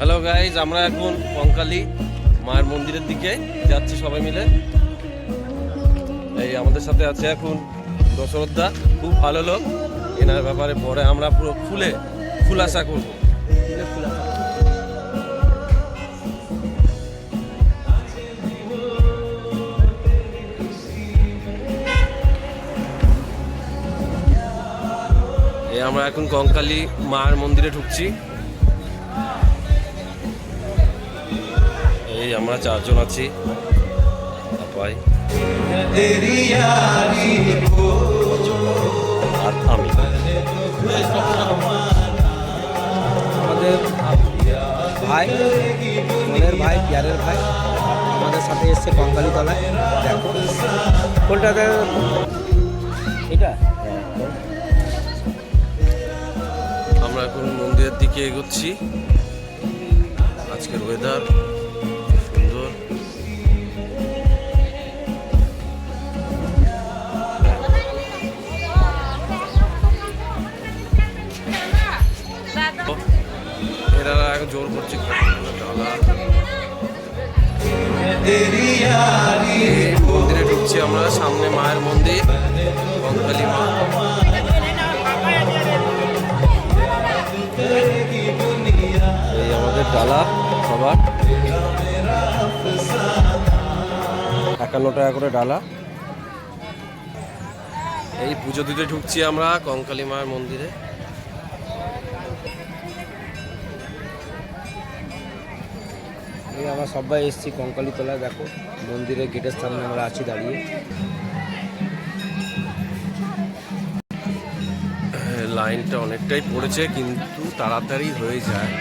Hello guys, আমরা এখন কঙ্কালী মায়ের মন্দিরের দিকে যাচ্ছি সবাই মিলে। এই আমাদের সাথে আছে এখন দশরথদা, খুব ভালো লোক। এনার ব্যাপারে পরে আমরা পুরো খুলাসা করব। এই আমরা এখন কঙ্কালী মায়ের মন্দিরে ঢুকছি। এই আমরা চারজন আছি, আপাই আর আমি। আমাদের ভাই, মনের ভাই, পিয়ারের ভাই আমাদের সাথে এসছে কঙ্কালী তলায়। দেখো কোনটাতে এটা। আমরা এখন মন্দিরের দিকে এগোচ্ছি। আজকের ওয়েদার সুন্দর। এরা এখন জোর করছে মন্দিরে ঢুকছি আমরা। সামনে মায়ের মন্দির, কঙ্কালী মা। এই আমাদের ডালা সবার 51 টাকা করে ডালা। এই পুজো দিতে ঢুকছি আমরা কঙ্কালী মায়ের মন্দিরে। এই আমরা সবাই এসছি কঙ্কালী তলায়। দেখো মন্দিরের গেটের সামনে আমরা আছি দাঁড়িয়ে। লাইনটা অনেকটাই পড়েছে, কিন্তু তাড়াতাড়ি হয়ে যায়।